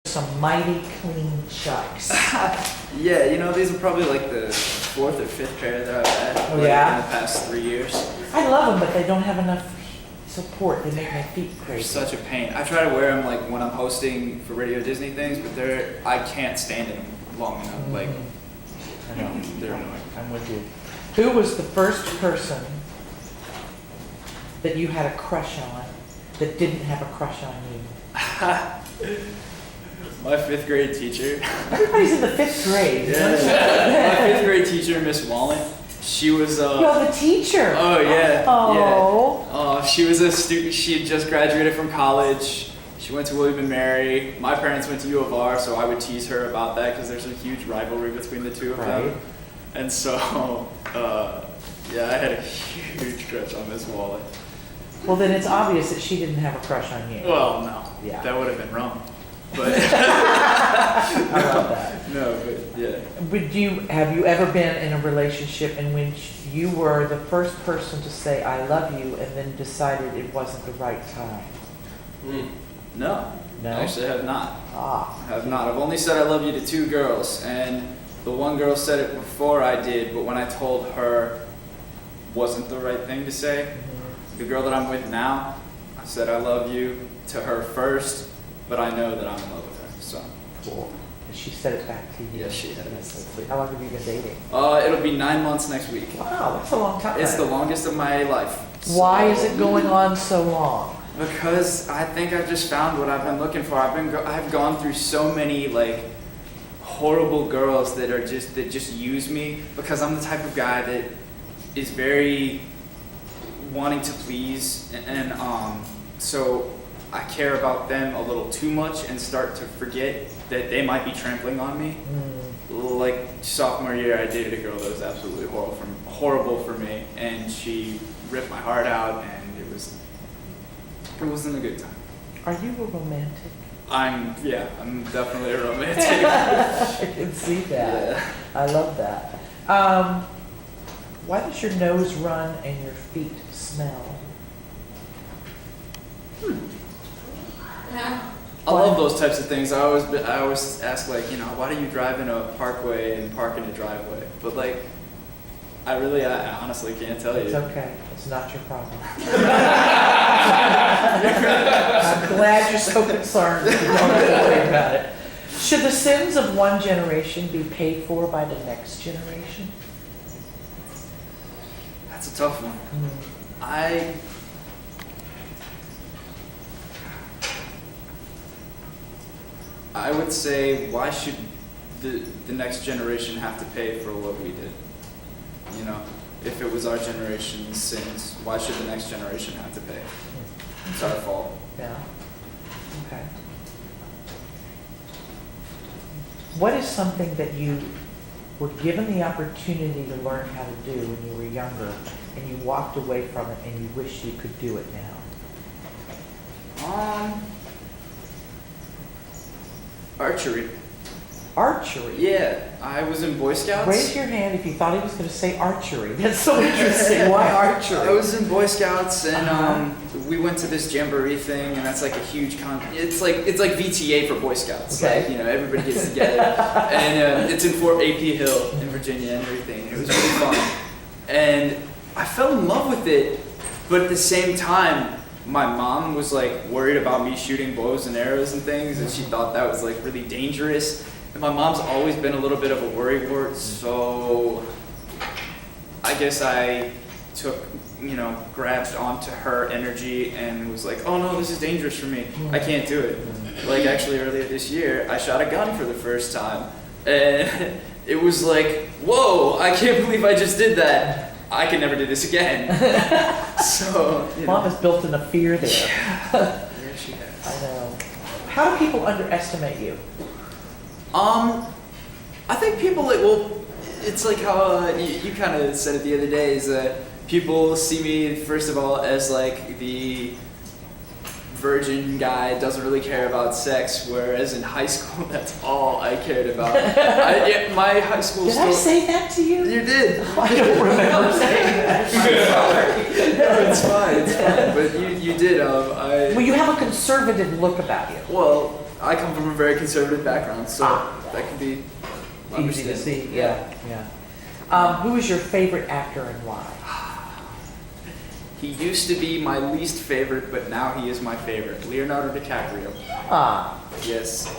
Some mighty clean chucks. Yeah, these are probably like the fourth or fifth pair that I've had Oh, yeah? in the past 3 years. I love them, but they don't have enough support. They make my feet They're crazy. such a pain. I try to wear them like when I'm hosting for Radio Disney things, but I can't stand in them long enough. Like, I know. they're annoying. I'm with you. Who was the first person that you had a crush on that didn't have a crush on you? My fifth grade teacher. Everybody's in the fifth grade. My fifth grade teacher, Miss Wallen. She was. You're the teacher. Oh yeah. Oh. Yeah. She was a student. She had just graduated from college. She went to William and Mary. My parents went to U of R, so I would tease her about that because there's a huge rivalry between the two of them. And so, yeah, I had a huge crush on Miss Wallen. Well, then it's obvious that she didn't have a crush on you. Well, no. Yeah. That would have been wrong. But I love that. no, but yeah. Have you ever been in a relationship in which you were the first person to say I love you and then decided it wasn't the right time? No. No? Actually, I have not. Ah. I have not. I've only said I love you to 2 girls, and the one girl said it before I did, but when I told her wasn't the right thing to say. The girl that I'm with now, I said I love you to her first, but I know that I'm in love with her, so. Cool. And she said it back to you. Yes, she has. How long have you been dating? It'll be 9 months next week. Wow, that's a long time. It's the longest of my life. Why is it going on so long? Because I think I've just found what I've been looking for. I've gone through so many like horrible girls that just use me because I'm the type of guy that is very wanting to please, and so I care about them a little too much and start to forget that they might be trampling on me. Like sophomore year, I dated a girl that was absolutely horrible for me, and she ripped my heart out, and it wasn't a good time. Are you a romantic? I'm definitely a romantic. I can see that. Yeah. I love that. Why does your nose run and your feet smell? I love those types of things. I always ask like, why do you drive in a parkway and park in a driveway? But like, I honestly can't tell you. It's okay. It's not your problem. I'm glad you're so concerned that you don't have to worry about it. Should the sins of one generation be paid for by the next generation? That's a tough one. I would say, why should the next generation have to pay for what we did? If it was our generation's sins, why should the next generation have to pay? It's our fault. Yeah. Okay. What is something that you were given the opportunity to learn how to do when you were younger, and you walked away from it and you wish you could do it now? Archery. Archery? Yeah, I was in Boy Scouts. Raise your hand if you thought he was going to say archery. That's so interesting. Why archery? I was in Boy Scouts, and we went to this jamboree thing, and that's like a huge It's like VTA for Boy Scouts. Okay. Like, everybody gets together, and it's in Fort A.P. Hill in Virginia and everything. It was really fun, and I fell in love with it, but at the same time, my mom was like worried about me shooting bows and arrows and things, and she thought that was like really dangerous. And my mom's always been a little bit of a worrywart, so I guess I grabbed onto her energy and was like, oh no, this is dangerous for me. I can't do it. Like actually earlier this year, I shot a gun for the first time. And it was like, whoa, I can't believe I just did that. I can never do this again. So, Mom has built in a fear there. Yeah, she has. I know. How do people underestimate you? I think people it's like how you kind of said it the other day, is that people see me, first of all, as like the virgin guy, doesn't really care about sex, whereas in high school, that's all I cared about. My high school Did I say that to you? You did. I don't remember saying that. No, it's fine, but you did. Well, you have a conservative look about you. Well, I come from a very conservative background, so that can be Easy to understood. see, yeah. Who is your favorite actor and why? He used to be my least favorite, but now he is my favorite. Leonardo DiCaprio. Ah, Yes.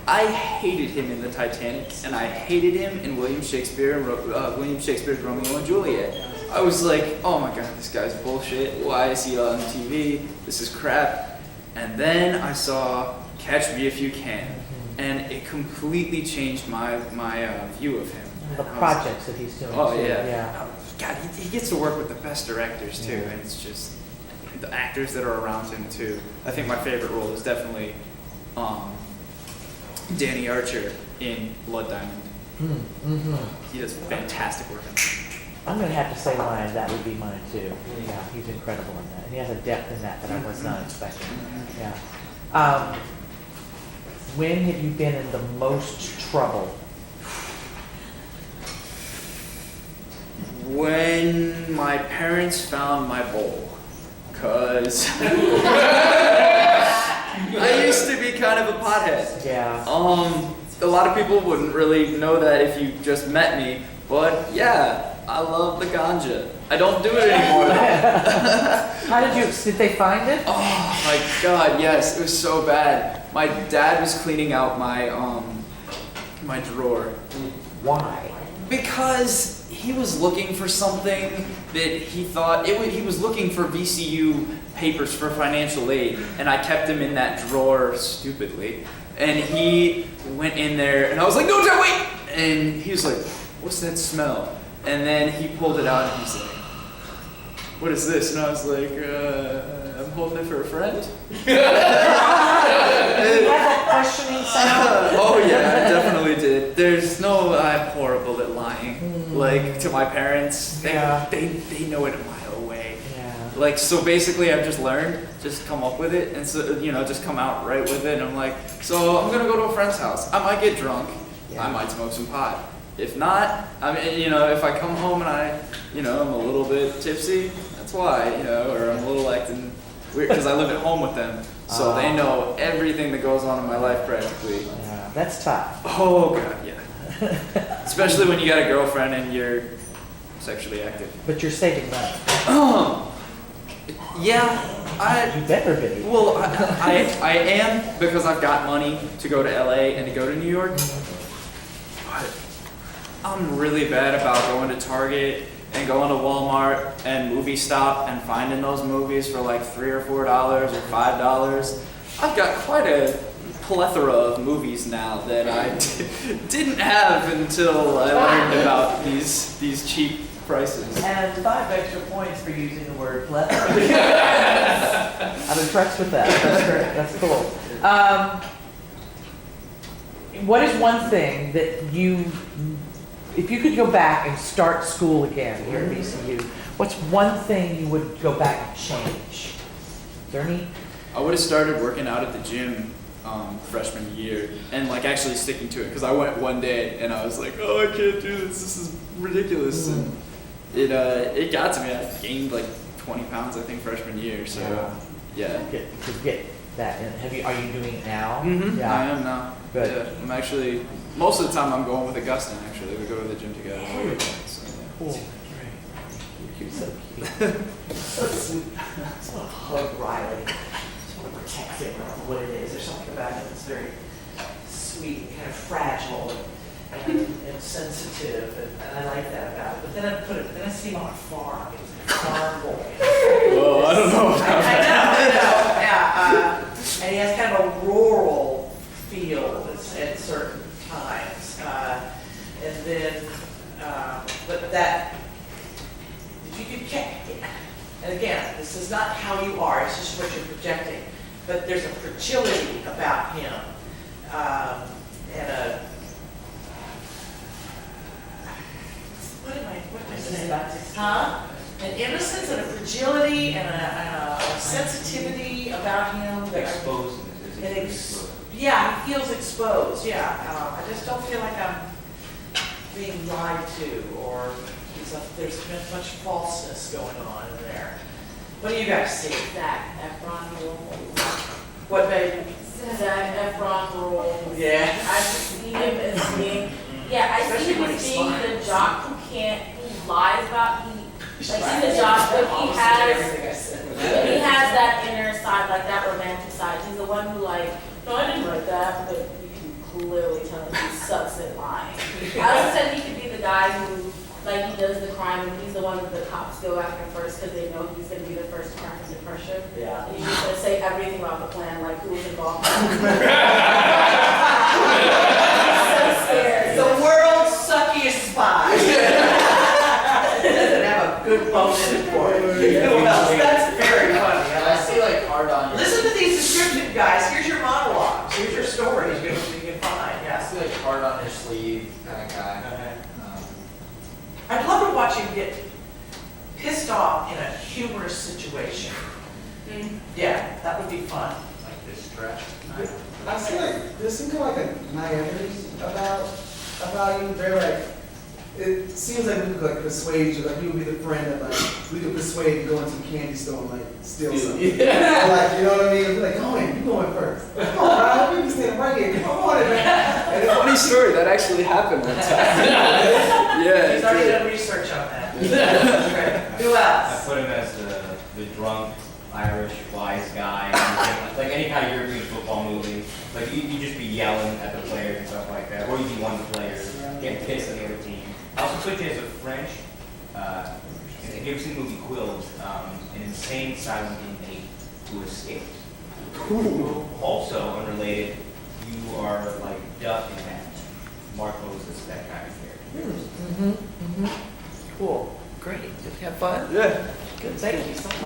I hated him in the Titanic, and I hated him in William Shakespeare's Romeo and Juliet. I was like, oh my god, this guy's bullshit. Why is he on TV? This is crap. And then I saw Catch Me If You Can, and it completely changed my view of him. the And I was projects that he's doing Oh too, yeah. God, he gets to work with the best directors too, Yeah. and it's just the actors that are around him too. I think my favorite role is definitely Danny Archer in Blood Diamond. Mm-hmm. He does fantastic work on that. I'm gonna have to say mine, that would be mine too. Yeah, he's incredible in that. And he has a depth in that that I was not expecting. Yeah. When have you been in the most trouble? When my parents found my bowl, cause I used to be kind of a pothead. Yeah. A lot of people wouldn't really know that if you just met me, but yeah, I love the ganja. I don't do it anymore though. How did they find it? Oh my god, yes, it was so bad. My dad was cleaning out my drawer Why? because he was looking for something that he thought he was looking for VCU papers for financial aid, and I kept them in that drawer stupidly. And he went in there, and I was like, "No, Dad, wait!" And he was like, "What's that smell?" And then he pulled it out, and he's like, "What is this?" And I was like, "I'm holding it for a friend." Did you have that questioning sound? Oh yeah, I definitely did. There's no horrible at lying. Like to my parents, they know it a mile away. Yeah. Like so basically I've just learned, just come up with it and so just come out right with it and I'm like, so I'm gonna go to a friend's house. I might get drunk, Yeah. I might smoke some pot. If not, I mean if I come home and I'm a little bit tipsy, that's why, or I'm a little acting weird because I live at home with them. So they know everything that goes on in my life practically. Yeah, that's tough. Oh god, yeah. Especially when you got a girlfriend and you're sexually active. But you're saving money. Yeah, You better be. well, I am because I've got money to go to LA and to go to New York. But I'm really bad about going to Target and going to Walmart and Movie Stop and finding those movies for like $3 or $4 or $5. I've got quite a plethora of movies now that I didn't have until I learned about these cheap prices. And 5 extra points for using the word plethora. I'm impressed with that. That's great. That's cool. What is one thing that if you could go back and start school again here at VCU, what's one thing you would go back and change? Is there any? I would have started working out at the gym freshman year and like actually sticking to it because I went one day and I was like, oh, I can't do this. This is ridiculous. And it got to me. I gained like 20 pounds I think freshman year. So yeah. To get that in. Are you doing it now? Mm-hmm. Yeah. I am now. Good. Yeah, I'm actually most of the time I'm going with Augustine. Actually, we go to the gym together. So, yeah. Cool. You're so cute. So sweet. I just want to hug Riley. I just want to protect him for what it is. There's something about him that's very sweet and kind of fragile and sensitive, and I like that about it. But then I see him on a farm. He's a farm boy. Well, I don't know. I know. Yeah. And he has kind of a rural feel at certain times. And then, but that, if you could catch, and again, this is not how you are, it's just what you're projecting, but there's a fragility about him, and a, what am I saying? Huh? An innocence and a fragility and a sensitivity about him. Exposing it. Yeah, he feels exposed, yeah. I just don't feel like I'm being lied to or there's been much falseness going on in there. What do you guys see? Zac Efron role. What, baby? Zac Efron role. Yeah. I just see him as being, yeah, I see Especially him when as he being the smiles. jock who lies about, like he's the jock, but he Opposite to has, everything I said. but he has that inner side, like that romantic side. He's the one who like, no, I didn't write that, but you can clearly tell that he sucks at lying. I also said he could be the guy who, like, he does the crime and he's the one that the cops go after first because they know he's going to be the first to crack under pressure. Yeah. And he's just going to say everything about the plan, like who was involved. He's so scared. The world's suckiest spy. Doesn't have a good bone in it for it. Who else? That's very funny. I see like hard on. Listen to these descriptive guys. Here's your monologues. Here's your stories. You can find. I Yeah. see like hard on your sleeve kind of guy. I'd love to watch him get pissed off in a humorous situation. Yeah, that would be fun. Like this stretch. I feel like there's some kind of like a naivety about you. They're like, it seems like we could like persuade you, like you would be the friend that like we could persuade to go into a candy store and like steal something. Yeah. Or, like, you know what I mean? We're like, go in, you going first. Come on, bro, we be standing right here. Come on, man. And then, Funny story, that actually happened one time. Yeah. He's it already did. done research on that. Great. Who I else? put him as the drunk Irish wise guy. Like any kind of European football movie. Like you'd just be yelling at the players and stuff like that. Or you'd be one of the players, getting pissed at the other team. I also put you as a French, have you ever seen the movie Quills? An insane asylum inmate who escaped. Also unrelated, you are like Duck in that. Mark Moses, that kind of character. Cool. Great. Did you have fun? Yeah. Good. Thank you so much.